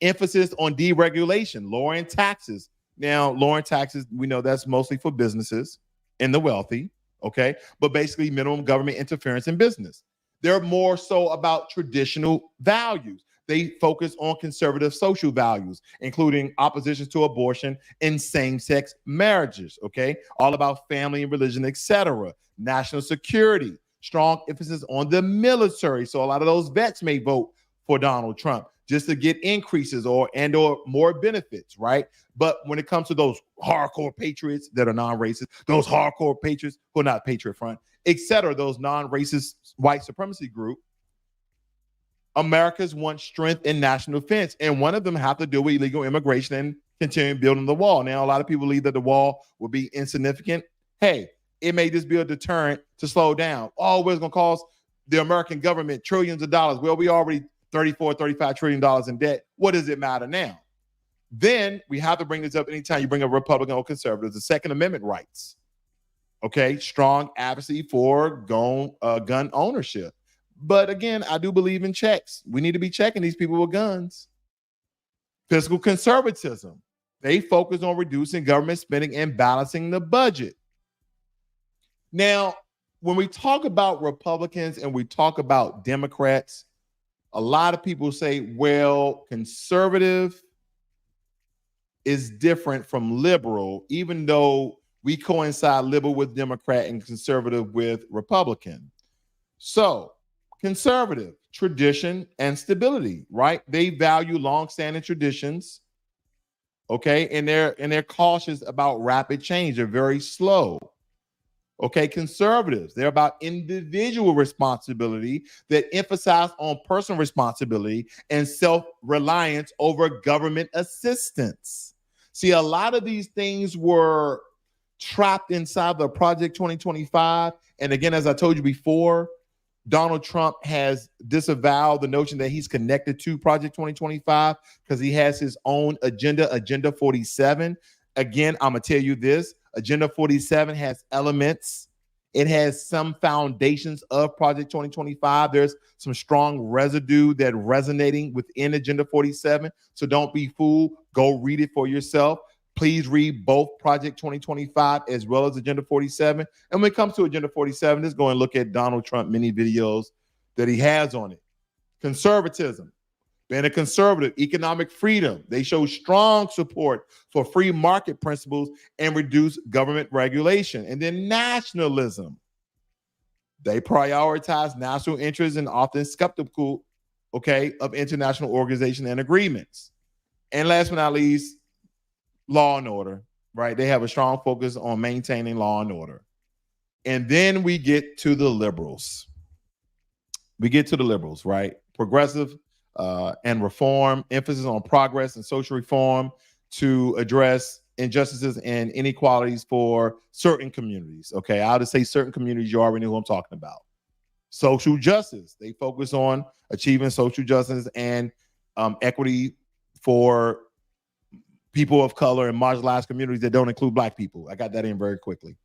Emphasis on deregulation, lowering taxes. Now, lowering taxes, we know that's mostly for businesses and the wealthy, okay? But basically minimum government interference in business. They're more so about traditional values. They focus on conservative social values, including opposition to abortion and same-sex marriages, okay? All about family and religion, etc. National security, strong emphasis on the military. So a lot of those vets may vote for Donald Trump just to get increases or more benefits, right? But when it comes to those hardcore patriots that are non-racist, those hardcore patriots who are not Patriot Front, etc., those non-racist white supremacy group, Americans want strength in national defense, and one of them have to deal with illegal immigration and continue building the wall. Now, a lot of people believe that the wall will be insignificant. Hey, it may just be a deterrent to slow down. Oh, it's going to cost the American government trillions of dollars. Well, we already $35 trillion in debt. What does it matter now? Then we have to bring this up anytime you bring a Republican or conservative, the Second Amendment rights. Okay, strong advocacy for gun ownership. But again, I do believe in checks. We need to be checking these people with guns. Fiscal conservatism. They focus on reducing government spending and balancing the budget. Now, when we talk about Republicans and we talk about Democrats, a lot of people say, well, conservative is different from liberal, even though we coincide liberal with Democrat and conservative with Republican. So, conservative, tradition and stability, right? They value longstanding traditions, okay? And they're cautious about rapid change. They're very slow. Okay, conservatives, they're about individual responsibility that emphasize on personal responsibility and self-reliance over government assistance. See, a lot of these things were trapped inside the Project 2025. And again, as I told you before, Donald Trump has disavowed the notion that he's connected to Project 2025 because he has his own agenda, Agenda 47. Again, I'm going to tell you this. Agenda 47 has elements. It has some foundations of Project 2025. There's some strong residue that resonating within Agenda 47. So don't be fooled. Go read it for yourself. Please read both Project 2025 as well as Agenda 47. And when it comes to Agenda 47, let's go and look at Donald Trump mini videos that he has on it. Conservatism. Being a conservative, economic freedom. They show strong support for free market principles and reduce government regulation. And then nationalism. They prioritize national interests and often skeptical, okay, of international organizations and agreements. And last but not least, law and order, right? They have a strong focus on maintaining law and order. And then we get to the liberals. Right? Progressive and reform, emphasis on progress and social reform to address injustices and inequalities for certain communities. Okay, I'll just say certain communities, you already know who I'm talking about. Social justice, they focus on achieving social justice and equity for people of color and marginalized communities that don't include Black people. I got that in very quickly.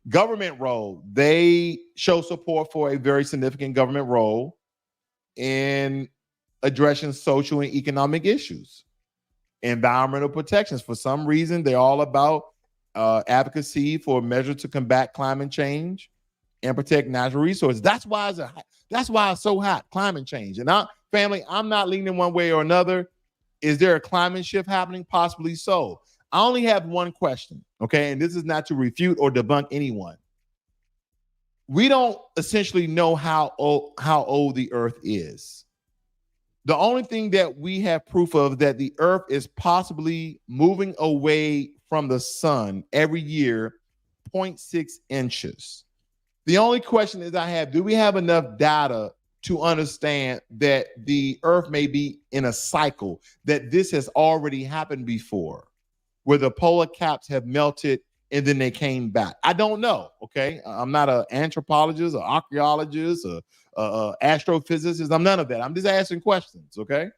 Government role, they show support for a very significant government role in addressing social and economic issues. Environmental protections, for some reason, they're all about advocacy for measures to combat climate change and protect natural resources. That's why it's so hot, climate change. And I'm not leaning one way or another. Is there a climate shift happening? Possibly so. I only have one question, okay? And this is not to refute or debunk anyone. We don't essentially know how old the Earth is. The only thing that we have proof of that the Earth is possibly moving away from the sun every year, 0.6 inches. The only question is I have, do we have enough data to understand that the Earth may be in a cycle, that this has already happened before, where the polar caps have melted and then they came back? I don't know, okay? I'm not an anthropologist or archaeologist or astrophysicist. I'm none of that. I'm just asking questions, okay?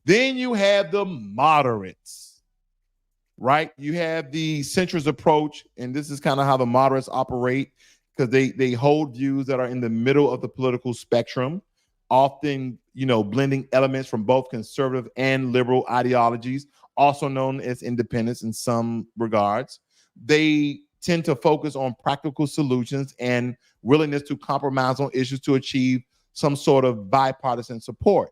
Then you have the moderates. right? You have the centrist approach, and this is kind of how the moderates operate, because they hold views that are in the middle of the political spectrum, often, blending elements from both conservative and liberal ideologies, also known as independents in some regards. They tend to focus on practical solutions and willingness to compromise on issues to achieve some sort of bipartisan support.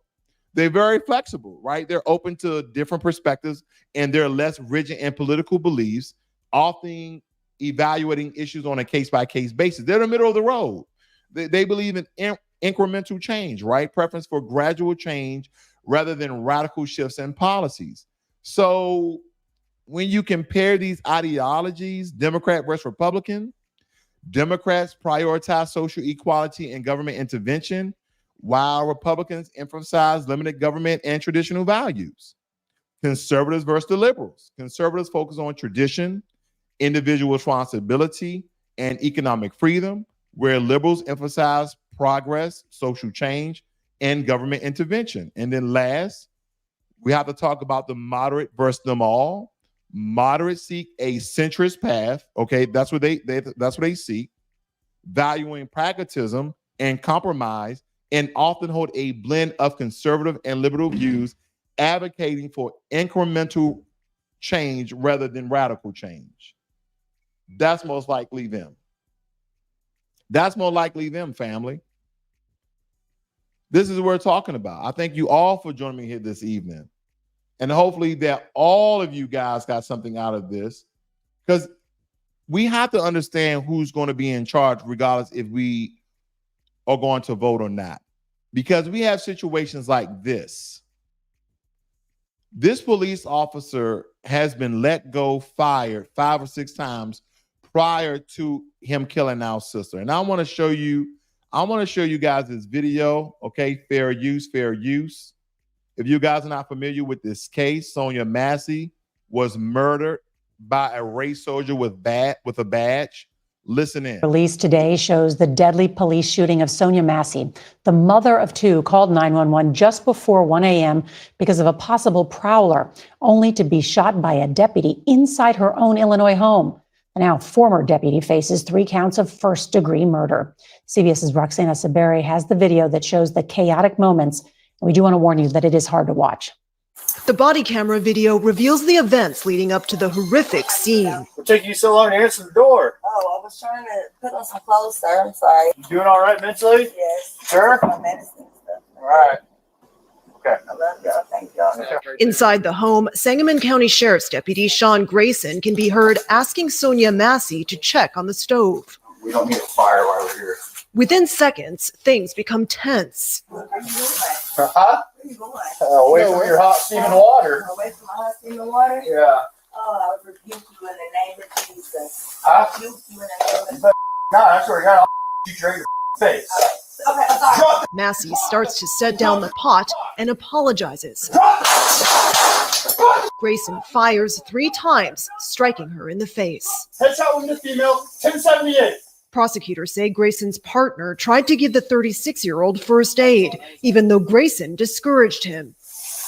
They're very flexible, right? They're open to different perspectives, and they're less rigid in political beliefs, often evaluating issues on a case-by-case basis. They're in the middle of the road. They believe in incremental change, right? Preference for gradual change rather than radical shifts in policies. So when you compare these ideologies, Democrat versus Republican, Democrats prioritize social equality and government intervention, while Republicans emphasize limited government and traditional values. Conservatives versus the liberals. Conservatives focus on tradition, individual responsibility, and economic freedom, where liberals emphasize progress, social change, and government intervention. And then last, we have to talk about the moderate versus them all. Moderates seek a centrist path. Okay, that's what they seek, valuing pragmatism and compromise, and often hold a blend of conservative and liberal views, advocating for incremental change rather than radical change. That's most likely them. That's more likely them, family. This is what we're talking about. I thank you all for joining me here this evening. And hopefully that all of you guys got something out of this, because we have to understand who's going to be in charge, regardless if we are going to vote or not. Because we have situations like this. This police officer has been let go, fired 5 or 6 times prior to him killing our sister. And I want to show you guys this video. Okay, fair use. If you guys are not familiar with this case, Sonia Massey was murdered by a race soldier with a badge. Listen in. Released today shows the deadly police shooting of Sonia Massey. The mother of 2 called 911 just before 1 a.m. because of a possible prowler, only to be shot by a deputy inside her own Illinois home. The now former deputy faces 3 counts of first-degree murder. CBS's Roxana Saberi has the video that shows the chaotic moments, and we do want to warn you that it is hard to watch. The body camera video reveals the events leading up to the horrific scene. What took you so long to answer the door? Oh, I was trying to put on some clothes, sir. I'm sorry. You doing all right mentally? Yes. Sure? My medicine and stuff. All right. Okay. I love y'all. Thank y'all. Inside the home, Sangamon County Sheriff's Deputy Sean Grayson can be heard asking Sonia Massey to check on the stove. We don't need a fire while we're here. Within seconds, things become tense. Where you going? Huh? Where you going? Away from your hot steaming water. Away from my hot steaming water? Yeah. Oh, I would rebuke you in the name of Jesus. Huh? Rebuke you in the name of No, I swear to God, I'll shoot you right in your face. Okay, I'm sorry. Drop Massey starts to set down the pot and apologizes. Grayson fires 3 times, striking her in the face. Headshot woman to female, 1078. Prosecutors say Grayson's partner tried to give the 36-year-old first aid, even though Grayson discouraged him.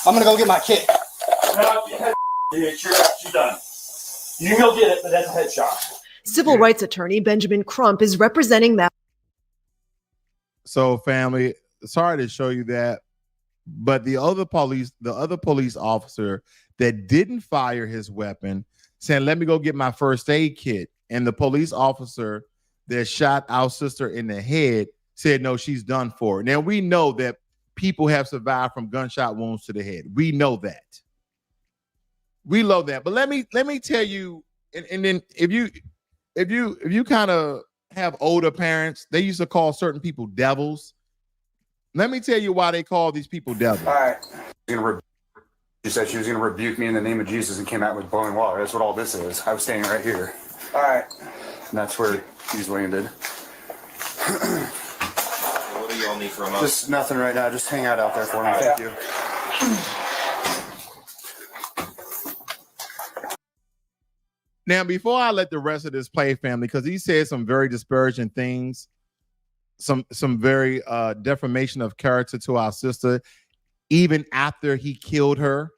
I'm gonna go get my kit. No, she's done. You can go get it, but that's a headshot. Civil rights attorney Benjamin Crump is representing Massey. So, family, sorry to show you that, but the other police officer that didn't fire his weapon saying, "Let me go get my first aid kit," and the police officer that shot our sister in the head said, "No, she's done for." Now, we know that people have survived from gunshot wounds to the head. We know that. But let me tell you, and then if you kind of have older parents, they used to call certain people devils. Let me tell you why they call these people devils. All right. She said she was going to rebuke me in the name of Jesus and came out with boiling water. That's what all this is. I was standing right here. All right. And that's where he's landed. What do y'all need from us? Just nothing right now. Just hang out there for me. Thank you. Now, before I let the rest of this play, family, because he said some very disparaging things, some very defamation of character to our sister, even after he killed her.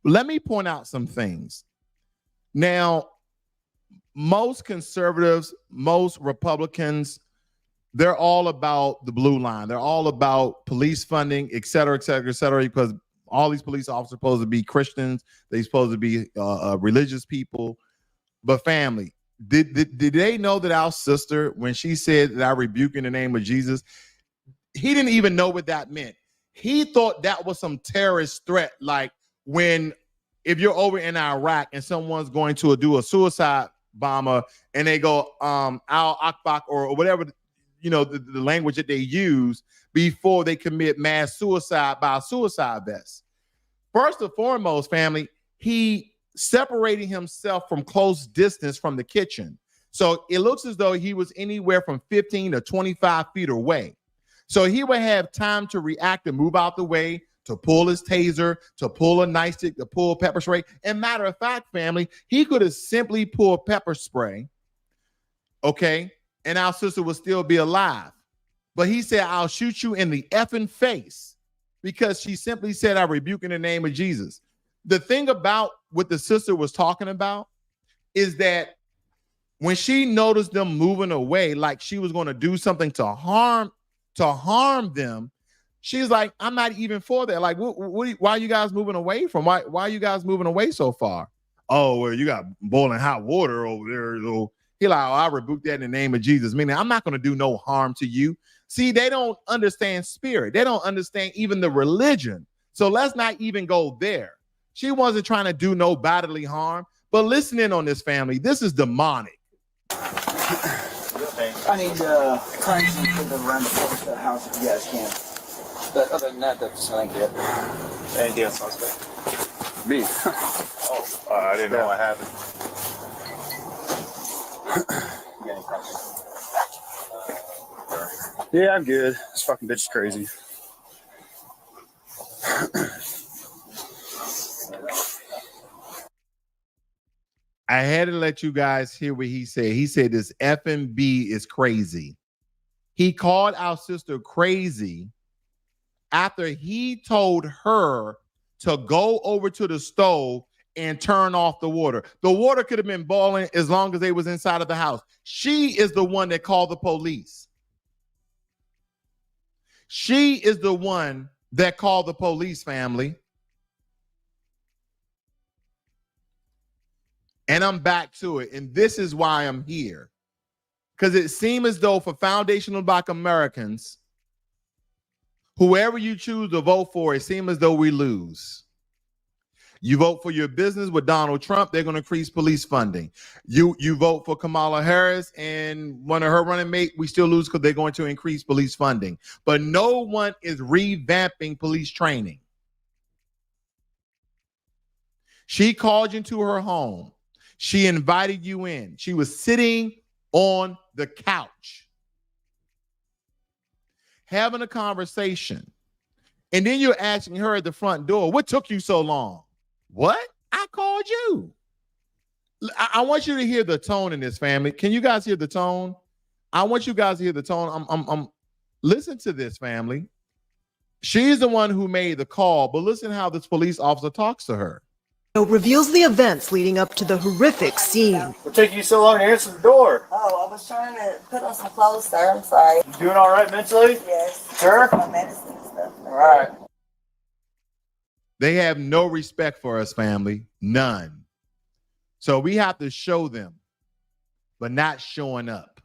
Let me point out some things. Now, most conservatives, most Republicans, they're all about the blue line. They're all about police funding, et cetera, et cetera, et cetera, because all these police officers are supposed to be Christians. They're supposed to be religious people. But family, did they know that our sister, when she said that I rebuke in the name of Jesus, he didn't even know what that meant. He thought that was some terrorist threat, like if you're over in Iraq and someone's going to do a suicide bomber and they go Al Akbar or whatever, the language that they use before they commit mass suicide by a suicide vest. First and foremost, family, he separating himself from close distance from the kitchen. So it looks as though he was anywhere from 15 to 25 feet away. So he would have time to react and move out the way, to pull his taser, to pull a nightstick, to pull pepper spray. And matter of fact, family, he could have simply pulled pepper spray, okay, and our sister would still be alive. But he said, I'll shoot you in the effing face, because she simply said, I rebuke in the name of Jesus. The thing about what the sister was talking about is that when she noticed them moving away, like she was going to do something to harm them, she's like, I'm not even for that. Like, why are you guys moving away from? Why are you guys moving away so far? Oh, well, you got boiling hot water over there. So he like, I rebuke that in the name of Jesus. Meaning, I'm not going to do no harm to you. See, they don't understand spirit. They don't understand even the religion. So let's not even go there. She wasn't trying to do no bodily harm. But listen in on this, family. This is demonic. I need currency to run the house if you guys can. But other than that, that's I think it. Anything else, suspect? Me? I didn't know what happened. You got any questions? Yeah, I'm good. This fucking bitch is crazy. I had to let you guys hear what he said. He said this FNB is crazy. He called our sister crazy after he told her to go over to the stove and turn off the water. The water could have been boiling as long as they was inside of the house. She is the one that called the police. She is the one that called the police, family. And I'm back to it. And this is why I'm here. Because it seems as though for foundational Black Americans, whoever you choose to vote for, it seems as though we lose. You vote for your business with Donald Trump, they're going to increase police funding. You vote for Kamala Harris and one of her running mates, we still lose because they're going to increase police funding. But no one is revamping police training. She called you into her home. She invited you in. She was sitting on the couch, having a conversation. And then you're asking her at the front door, what took you so long? What? I called you. I want you to hear the tone in this, family. Can you guys hear the tone? I want you guys to hear the tone. Listen to this, family. She's the one who made the call, but listen how this police officer talks to her. Reveals the events leading up to the horrific scene. What took you so long to answer the door? Oh, I was trying to put on some clothes, sir. I'm sorry. You doing all right mentally? Yes. Sure? My medicine and stuff. All right. They have no respect for us, family. None. So we have to show them, but not showing up.